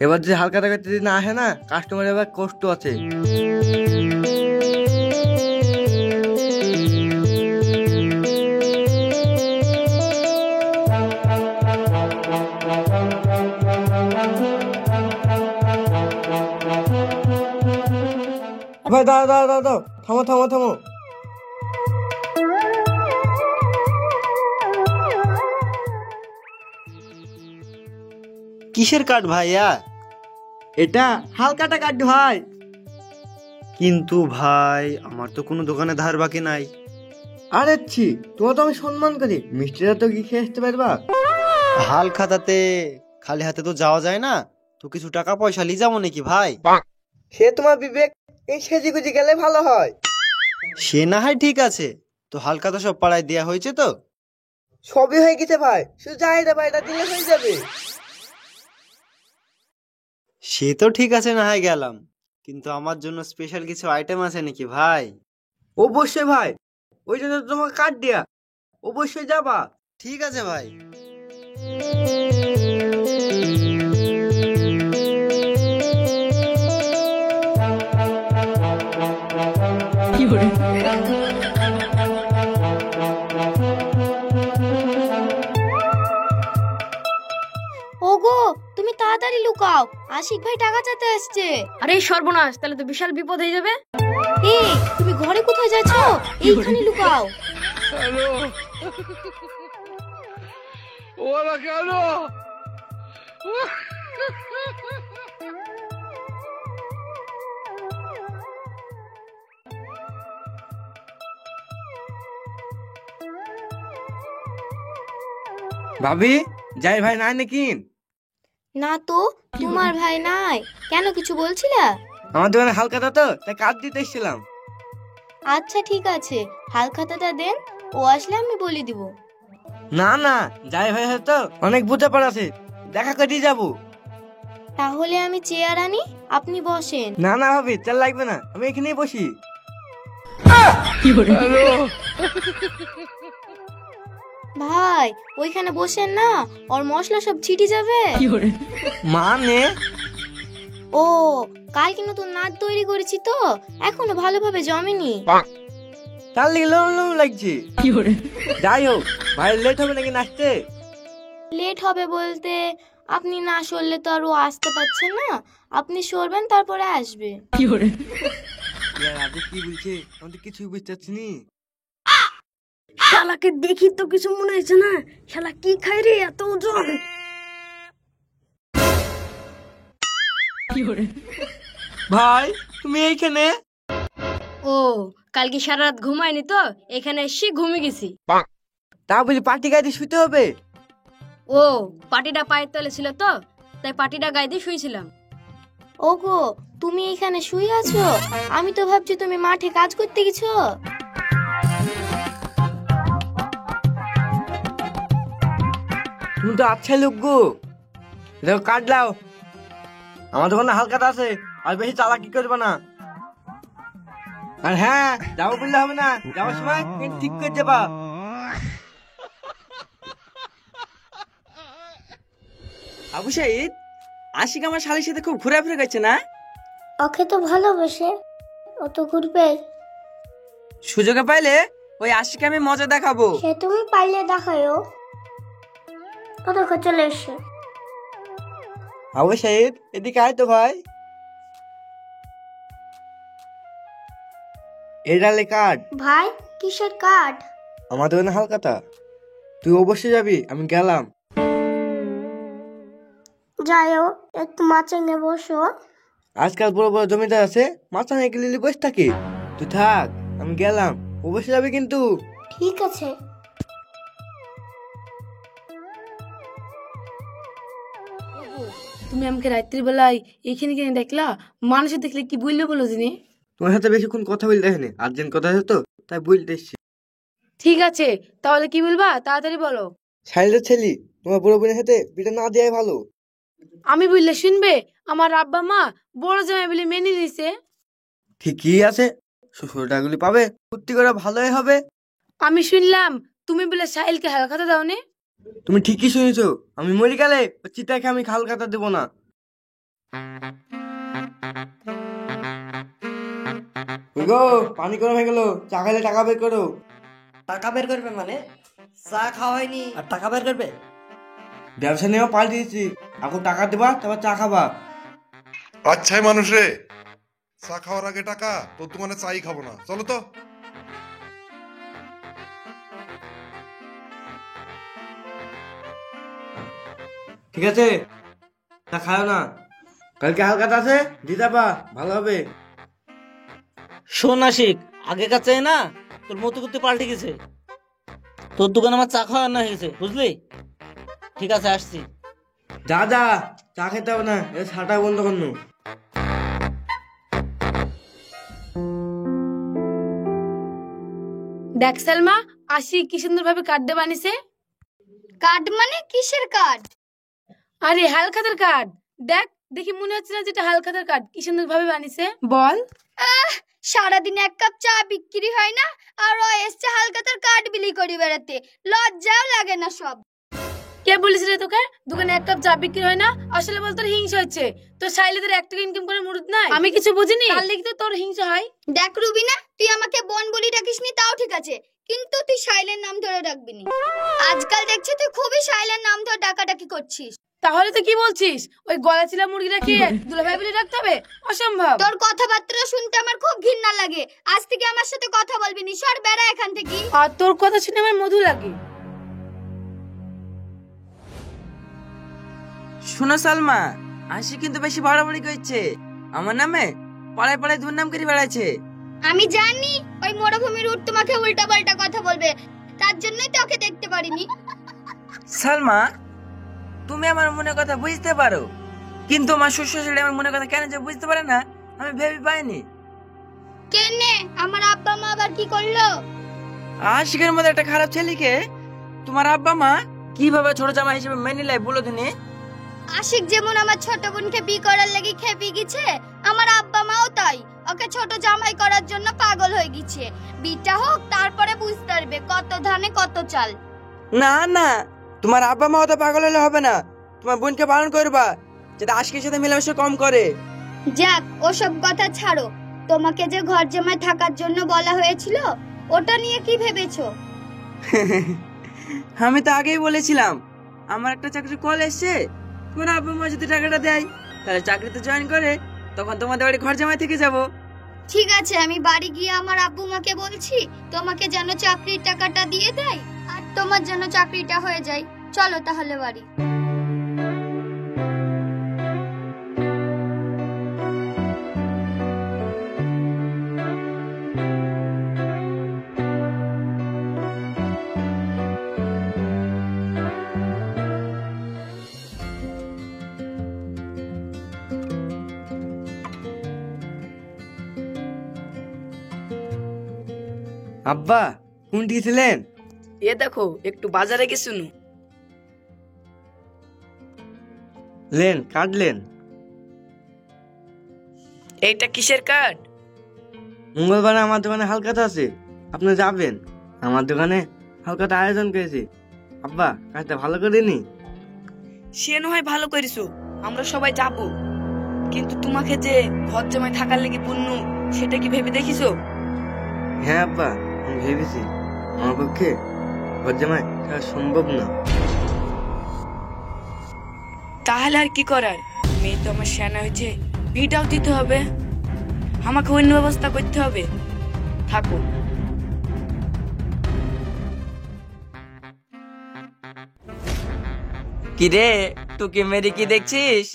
এবার যদি হালখাতা করতে যদি না আসে না, কাস্টমার এবার কষ্ট আছে। ভাই দাও দাও দাও দাও, থামো থামো থামো। কিসের কার্ড ভাইয়া? এটা হালখাতা কাট ভাই। কিন্তু ভাই আমার তো কোনো দোকানে ধার বাকি নাই। আরে ছি, তোমার তো আমি সম্মান করি, মিষ্টিরা তো কি খেয়ে আসতে পারবা? হাল খাতাতে খালি হাতে তো যাওয়া যায় না, তো কিছু টাকা পয়সা লি যাবো নাকি ভাই? সে তোমার বিবেক, এই সেজি গুজি গেলে ভালো হয়। সে না হয় ঠিক আছে, তো হাল খাতা সব পাড়ায় দেয়া হয়েছে তো? সবই হয়ে গেছে ভাই, শুধু চাহিদা পাইটা দিলে হয়ে যাবে। সে তো ঠিক আছে না হয় গেলাম, কিন্তু আমার জন্য স্পেশাল কিছু আইটেম আছে নাকি ভাই? অবশ্যই ভাই, ওই জন্য তো তোমাকে কার্ড দেয়া, অবশ্যই যাবা। ঠিক আছে ভাই। ওগো, তুমি তাড়াতাড়ি লুকাও, আশিক ভাই টাকা চাইতে আসছে। আরে সর্বনাশ, তাহলে তো বিশাল বিপদ হয়ে যাবে। এই, তুমি ঘরে কোথায় যাচ্ছো? এইখানে লুকাও। ভাবি, যাই ভাই নাই নাকি? না তো, তোমার ভাই নাই। কেন, কিছু বলছিলা? আমার দোকানে হালখাতা তো, তাই কার্ড দিতে এসেছিলাম। আচ্ছা ঠিক আছে, হালখাতাটা দেন, ও আসলে আমি বলে দিব। না না, যাই ভাই হয়তো অনেক বুঝে পড়াছে, দেখা করে যাবো। তাহলে আমি চেয়ার আনি, আপনি বসেন। না না ভাবি, চাল লাগবে না, আমি এখানেই বসি। ভাই, ওইখানে বসেন না, ওর মশলা সব ছিটে যাবে। মানে? ও, কালকে নতুন নাচ তৈরি করেছি তো, এখনো ভালোভাবে জমেনি। তার লিগে লোম লোম লাগছে। যাই হোক, ভাই লেট হবে নাকি নাচতে? লেট হবে বলতে, আপনি না সরলে তো আর ও আসতে পারছে না। আপনি সরবেন, তারপরে আসবে। আপনি কি বলছে, আমি তো কিছুই বুঝতে পারছি নি। শালাকে দেখি তো কিছু মনে হচ্ছে না। শালা কি খাই রে এত ওজন? ভাই তুমি এইখানে? ও, কালকে সারা রাত ঘুমায়নি তো, এখানে এসে ঘুমিয়ে গেছি। তা বলি পার্টি গাইতে শুতে হবে? ও, পাটিটা পায়ের তলে ছিল তো, তাই পাটিটা গায়ে দিয়ে শুয়েছিলাম। ওগো, তুমি এখানে শুয়ে আছো? আমি তো ভাবছি তুমি মাঠে কাজ করতে গেছো। তুমি তো আচ্ছা লোক গো। দেখো কার্ড লাও, আমার দোকানে হালখাতা আছে, আর বেশি চালাকি করবে না। আর হ্যাঁ, যাবো বললে হবে না, যাওয়ার সময় কিন্তু ঠিক করে যাবা। আবু সাইদ, আশিক আমার শালির সাথে খুব ঘোরাফেরা করছে না? ওকে তো ভালোবাসে, ও তো ঘুরবে। সুযোগে পাইলে ওই আশিককে আমি মজা দেখাবো। সে তুমি পাইলে দেখায়ও। ও দেখো চলে এসছে। আবু সাইদ, এদিকে আয় তো ভাই। এটা লে কার্ড। ভাই, কিসের কার্ড? আমার দোকানে হালখাতা, তুই অবশ্যই যাবি, আমি গেলাম। যাইও, একটু মাচাঙে বসো। আজকাল বড় বড় জমিদার আছে, মাথা নাকি লিলি বসে থাকে। তুই থাক, আমি গেলাম, অবশ্যই যাবি কিন্তু। ঠিক আছে। তুমি আমাকে রাত্রি বেলায় এখানে কিনে দেখলা? মানুষের দেখলে কি বললে বলো যিনি? তোমার সাথে বেশিক্ষণ কথা বলতে হয়নি, আর্জেন্ট কথা আছে তো, তাই বলতে এসছি। ঠিক আছে, তাহলে কি বলবা তাড়াতাড়ি বলো। শাইলের ছেলি, তোমার বড় বোনের সাথে বিটা না দেওয়াই ভালো। আমি বললে শুনবে? আমার আব্বা মা বড় জামাই বলে মেনে নিছে। ঠিকই আছে, শ্বশুর টাকাগুলি পাবে, ফুর্তি করে ভালোই হবে। আমি শুনলাম তুমি বলে সাহিলকে হালখাতা দাও নে। তুমি ঠিকই শুনেছো, আমি মরি গেলে চিতা খেয়ে আমি হালখাতা দেবো না। ওই গো পানি গরম হয়ে গেল, চা খাইলে টাকা বের করো। টাকা বের করবে মানে? চা খাওয়া হয়নি আর টাকা বের করবে? ব্যবসা নিয়েও পাল্টে দিয়েছি, এখন টাকা দেবা তারপর চা খাবা। আচ্ছাই মানুষ রে, চা খাওয়ার আগে টাকা, তোর দোকানে চাই খাবো না, চলো তো। ঠিক আছে, তা খাও না, কালকে হালকাটা আছে দিতে পা, ভালো হবে। শোন আশিক, আগেকার চাই না তোর মতো করতে পাল্টে গেছে। তোর দোকানে আমার চা খাওয়া না হয়েছে, বুঝলি? ঠিক আছে, আসছি। যা যা, চা খেতে হবে না, এ ছাটা বন্ধ করনু। দেখ সালমা, আশি কি সুন্দর ভাবে কার্ড বানিয়েছে। কার্ড মানে কিসের কার্ড? আরে হালখাতার কার্ড। দেখ, দেখি মনে হচ্ছে না যেটা হালখাতার কার্ড। কি সুন্দর ভাবে বানিয়েছে বল। সারাদিন এক কাপ চা বিক্রি হয় না, আর ও এসছে হালকাতার কার্ড বিলি করে বেড়াতে। লজ্জাও লাগে না সব। কে বলেছিল তোকে দোকানে এক কাপ চা বিক্রি হয় না? আসলে বল তোর হিংসা হচ্ছে। তোর সাইলেদের 1 টাকা ইনকাম করে মুরুদ নাই, আমি কিছু বুঝিনি, তার লেগে তো তোর হিংসা হয়। দেখ রুবিনা, তুই আমাকে বোন বলি ডাকিসনি তাও ঠিক আছে, কিন্তু তুই শাইলের নাম ধরে ডাকবি না। আজকাল দেখছি তুই খুবই শাইলের নাম ধরে ডাকাডাকি করছিস। তাহলে তো কি বলছিস? ওই গলা চিলা মুরগিটা কি দুলাভাই বলে রাখতে হবে? অসম্ভব। তোর কথাবার্তা শুনতে আমার খুব ঘৃণা লাগে। আজ থেকে আমার সাথে কথা বলবি না, সর বেড়া এখান থেকে। আর তোর কথা শুনে আমার মধু লাগে। শোনো সালমা, আশি কিন্তু বেশি বাড়াবাড়ি করছে। আমার নামে পাড়ায় পাড়ায় দুর্নাম করে বেড়াচ্ছে। আমি জানি ওই মরুভূমির উট তোমাকে উল্টা পাল্টা কথা বলবে, তার জন্যই তো ওকে দেখতে পারিনি। সালমা, তুমি আমার মনের কথা বুঝতে পারো, কিন্তু আমার শ্বশুর শাশুড়ি আমার মনের কথা কেন যে বুঝতে পারে না, আমি ভেবে পাইনি। কেনে আমার আব্বা মা আবার কি করলো? আশিকের মধ্যে একটা খারাপ ছেলেকে তোমার আব্বা মা কিভাবে ছোট জামাই হিসেবে মেনে নেয় বলো দিনে। আশিক যেমন আমার ছোট বোনকে বিয়ে করার লাগি খেপে গেছে, আমার আব্বা মাও তাই ওকে ছোট জামাই করার জন্য পাগল হয়ে গেছে। বিটা হোক, তারপরে বুঝতে পারবে কত ধানে কত চাল। না না, তোমার আব্বা মা তো পাগল হলে হবে না, তোমার বোনকে পালন করবা যাতে আশিকের সাথে মেলামেশা কম করে। যাক, ওসব কথা ছাড়ো। তোমাকে যে ঘর জামাই থাকার জন্য বলা হয়েছিল, ওটা নিয়ে কি ভেবেছো? আমি তো আগেই বলেছিলাম আমার একটা চাকরি কল এসছে, তোমার আব্বা মা যদি টাকাটা দেয় তাহলে চাকরিতে জয়েন করে, তখন তোমাদের বাড়ি ঘর জামাই থেকে যাব। ঠিক আছে, আমি বাড়ি গিয়ে আমার আব্বু মাকে বলছি তোমাকে যেন চাকরির টাকাটা দিয়ে দেয়, আর তোমার যেন চাকরিটা হয়ে যায়। চলো তাহলে বাড়ি। আব্বা কোন দিয়েছিলেন? এ দেখো, একটু বাজারে গেছুনু। লেন কাটলেন। এইটা কিসের কার্ড? মঙ্গলবার আমার দোকানে হালকাতা আছে, আপনি যাবেন। আমার দোকানে হালকাতা আয়োজন করেছি। আব্বা কাজটা ভালো করে নি। সে নয় ভালো করিস, আমরা সবাই যাব, কিন্তু তোমাকে যে ঘর জামাই থাকার লেগে পূর্ণ, সেটা কি ভেবে দেখিছো? হ্যাঁ আব্বা, আমি ভেবেছি আমার পক্ষে ঘর জামাই থাকা সম্ভব না। তাহলে আর কি করার? মেয়ে তো আমার সেনা হয়েছে, বিটাও দিতে হবে, আমাকে অন্য ব্যবস্থা করতে হবে। থাকো। কি রে, তোকে মেরে কি দেখছিস?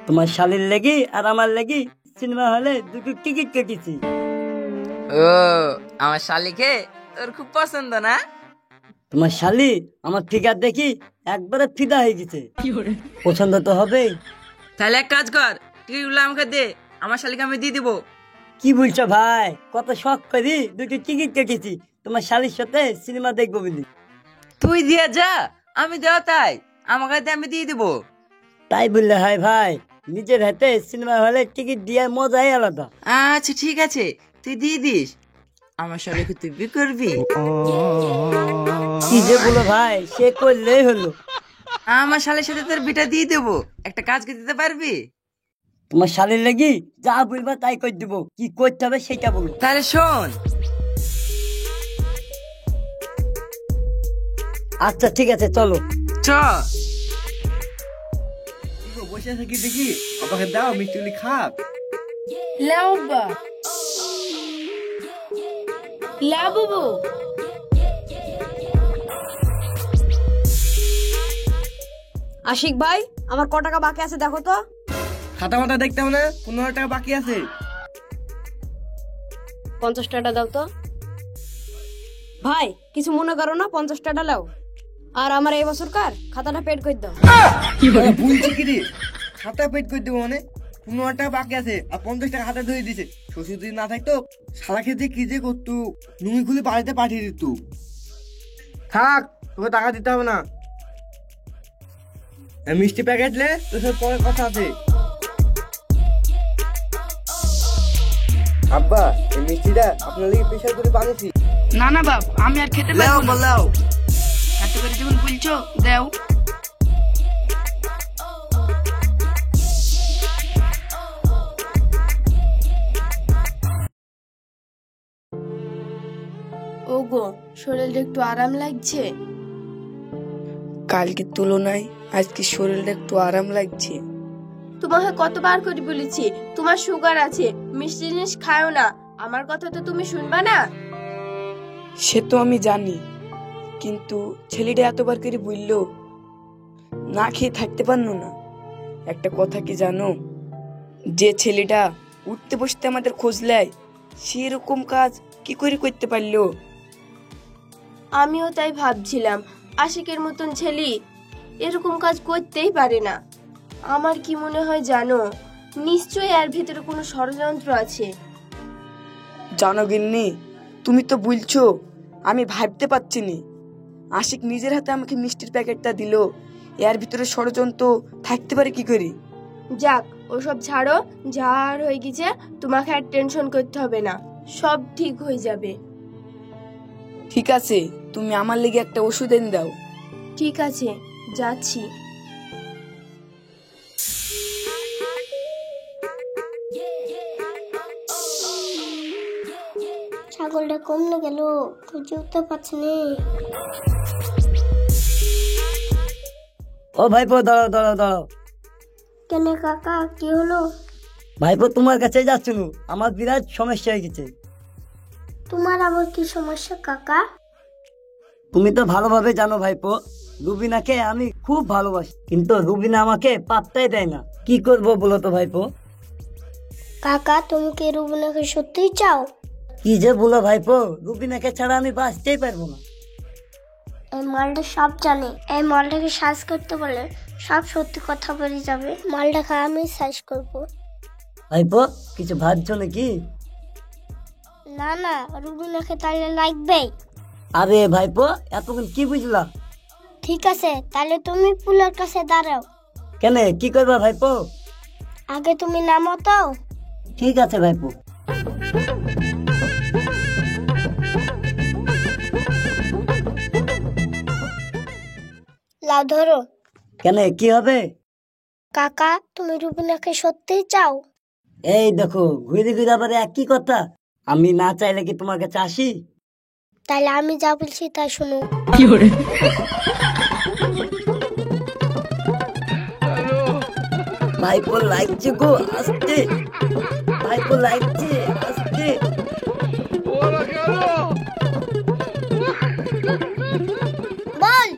তোমার শালির লেগে আর আমার লেগে সিনেমা হলে দুটো টিকিট কেটেছি। ও, আমার শালিকে তোর খুব পছন্দ না? তোমার শালি আমার ফিগার দেখি একবারে ফিদা হয়ে গেছে। পছন্দ তো হবেই। তাহলে এক কাজ কর, টিকিটগুলো আমাকে দে, আমার শালিকে আমি দিয়ে দিবো। কি বলছো ভাই? কত শখ করি দুটো টিকিট কেটেছি তোমার শালির সাথে সিনেমা দেখবো বলি। তুই দিয়ে যা, আমি দেওয়া তাই, আমাকে দে, আমি দিয়ে দিবো। তাই বললে হয় ভাই, নিজের হাতে সিনেমা হলে টিকিট দিয়ে মজাই আলাদা। আচ্ছা ঠিক আছে, তুই দিয়ে দিস, আমার শালিকে তুই বিয়ে করবি। কি যে বলো ভাই, সে করলেই হলো। আমার শালের সাথে তোর বিটা দিয়ে দেবো। একটা কাজ কি দিতে পারবি? তোমার শালের লাগি যা বলবা তাই করে দিব, কি করতে হবে সেটা বলো। তাহলে শোন, আচ্ছা ঠিক আছে চলো। চ। বসে থাকি দেখি, আমাকে দাও মিষ্টি খাক। লাও আব্বা, লাও বাবু। আশিক ভাই, আমার ক টাকা বাকি আছে দেখো তো। খাতা মাতা দেখতে হবে না, 15 টাকা বাকি আছে। 50 টাকা দাও তো। ভাই কিছু মনে করো না, 50 টাকা লাও। আর আমার এই বছরকার খাতাটা পেড করে দাও। বলছি কি রে, খাতা পেট করে দেবো মানে? 15 টাকা বাকি আছে আর 50 টাকা হাতে ধরে দিছে। শ্বশুর যদি না থাকতো সারা খেতে কি যে করতো, নুই খুলে বাড়িতে পাঠিয়ে দিত। থাক, তোকে টাকা দিতে হবে না। এই মিষ্টি প্যাকেট লে, তোর সাথে পরে কথা আছে। আব্বা, এই মিষ্টিটা আপনার লিগে প্রেশার করে বানিয়েছি। না না বাপ, আমি আর খেতে পারবো না। লাও। এত করে যখন বলছো দাও। ওগো, শরীরটা একটু আরাম লাগছে? কালকের তুলনায় আজকে শরীরটা একটু আরাম লাগছে। তোমাকে কতবার করে বলেছি তোমার সুগার আছে, মিষ্টি জিনিস খাও না। আমার কথা তো তুমি শুনবা না। সে তো আমি জানি, কিন্তু ছেলেটা এতবার করে বললো, না খেয়ে থাকতে পারলো না। একটা কথা কি জানো, যে ছেলেটা উঠতে বসতে আমাদের খোঁজ নেয়, সেরকম কাজ কি করে করতে পারলো? আমিও তাই ভাবছিলাম, আশিকের মতন ছেলে এরকম কাজ করতেই পারে না। আমার কি মনে হয় জানো, নিশ্চয়ই এর ভিতরে কোনো ষড়যন্ত্র আছে। জানো গিন্নি, তুমি তো বলছো, আমি ভাবতে পারছি না। আশিক নিজের হাতে আমাকে মিষ্টির প্যাকেটটা দিল, এর ভিতরে ষড়যন্ত্র থাকতে পারে কি করি? যাক, ওসব ছাড়ো, যা আর হয়ে গেছে তোমাকে আর টেনশন করতে হবে না, সব ঠিক হয়ে যাবে। ঠিক আছে, তুমি আমার লেগে একটা ওষুধ এনে দাও। ঠিক আছে, যাচ্ছি। ছাগলটা কমলে গেল, খুঁজে উঠতে পারছি না। ও ভাইপো, দাঁড়াও দাঁড়াও দাঁড়াও। কেন কাকা, কি হলো? ভাইপো তোমার কাছে যাচ্ছিল, আমার বিরাট সমস্যা হয়ে গেছে। তোমার আবার কি সমস্যা কাকা? তুমি তো ভালোভাবে জানো ভাইপো, রুবিনাকে আমি খুব ভালোবাসি, কিন্তু রুবিনা আমাকে পাত্তাই দেয় না। কি করব বলো তো ভাইপো? কাকা, তুমি কি রুবিনাকে সত্যিই চাও? কি যে বলো ভাইপো, রুবিনাকে ছাড়া আমি বাঁচতেই পারবো না। এই মালটা সব জানে, এই মালটাকে সাজ করতে বলে সব সত্যি কথা বলে যাবে। মালটাকে আমি সাজ করব। ভাইপো কিছু ভাবছো নাকি? না না, রুবিনাকে তাহলে লাগবেই। আরে ভাইপো, এতক্ষণ কি বুঝলা? ঠিক আছে, তাহলে তুমি পুলের কাছে দাঁড়াও। কেন, কি করবা ভাইপো? আগে তুমি নামো তো। ঠিক আছে ভাইপো। লাও ধরো। কেন, কি হবে? কাকা, তুমি রুবিনাকে সত্যিই চাও? এই দেখো, ঘুরে ঘুরে আবার একই কথা। আমি না চাইলে কি তোমার কাছে আসি? তাহলে আমি যা বলছি তাই শুনো। ভাইপো লাগছে গো, আসতে। ভাইপো লাগছে, আসতে। বল,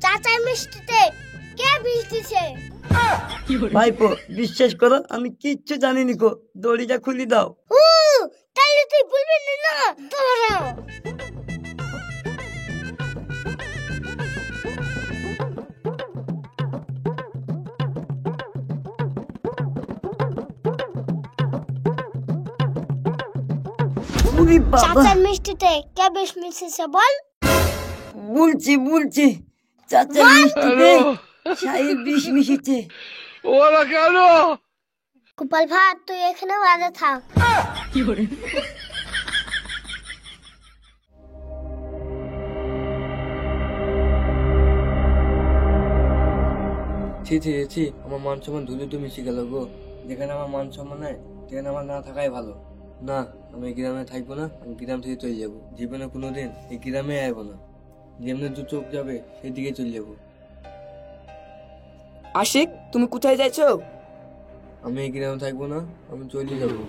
চাচার মিষ্টিতে কে বিষ দিছে? ভাইপো বিশ্বাস করো, আমি কিচ্ছু জানিনি গো, দড়িটা খুলি দাও। তাহলে তুই বলবি না? ধরো। উরি বাবা, চাচার মিষ্টিতে কে বিষ মিশিয়েছে বল? বলছি বলছি, চাচার মিষ্টিতে শাহির বিষ মিশিয়েছে। গোপাল ভাত, তুই এখানে বাজে থাক। ছি আমার মান সম্মান ধুলে তো মিশে গেল গো। যেখানে আমার মান সম্মান নাই সেখানে আমার না থাকাই ভালো। না, আমি এই গ্রামে থাকবো না, আমি গ্রাম থেকে চলে যাবো। জীবনে কোনোদিন এই গ্রামে আসবো না। যেমনি দু চোখ যাবে সেই দিকে চলে যাবো। আশিক, তুমি কোথায় যাইছো? আমি এই গ্রামে থাকবো না, আমি চলে যাবো।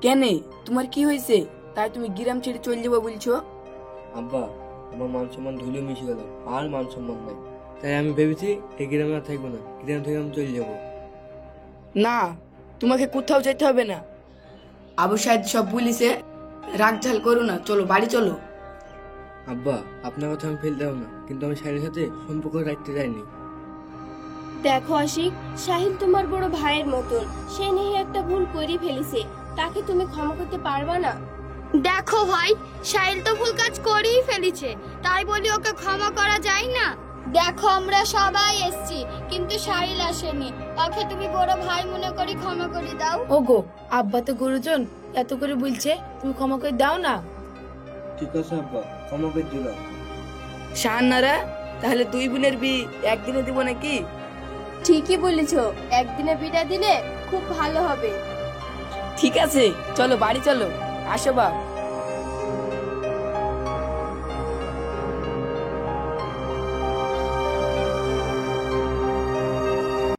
কেন, তোমার কি হয়েছে তাই তুমি গ্রাম ছেড়ে চলে যাবো বলছো? আব্বা, আমার মান সম্মান ধুলে মিশে গেল, আর মান সম্মান নাই। তাই আমি ভেবেছি এই গ্রামে আর থাকবো না, গ্রাম থেকে আমি চলে যাবো। না, তোমাকে কোথাও যেতে হবে না। আবু সাহেব সব বলিছে, রাগ ঝাল করো না, চলো বাড়ি চলো। আব্বা, আপনার কথা আমি ফেলতে হবে না, কিন্তু আমি শাড়ির সাথে সম্পর্ক রাখতে চাইনি। দেখো আশিক, সাহিল তোমার বড় ভাইয়ের মতন, সে নিয়ে একটা ভুল করে ফেলেছে, তাকে তুমি ক্ষমা করতে পারবা না? দেখো ভাই, সাহিল তো ভুল কাজ করেই ফেলেছে, তাই বলি ওকে ক্ষমা করা যায় না? দেখো আমরা সবাই এসছি, কিন্তু সাহিল আসেনি, ওকে তুমি বড় ভাই মনে করে ক্ষমা করে দাও। ওগো, আব্বা তো গুরুজন, এত করে বলছে, তুমি ক্ষমা করে দাও না। ঠিক আছে আব্বা, ক্ষমা করে দিলাম। শাহানারা, তাহলে দুই বোনের বিয়ে একদিনে দিব নাকি? ঠিকই বলেছো, একদিনে বিটা দিলে খুব ভালো হবে। ঠিক আছে, চলো বাড়ি চলো, আসো বাপ।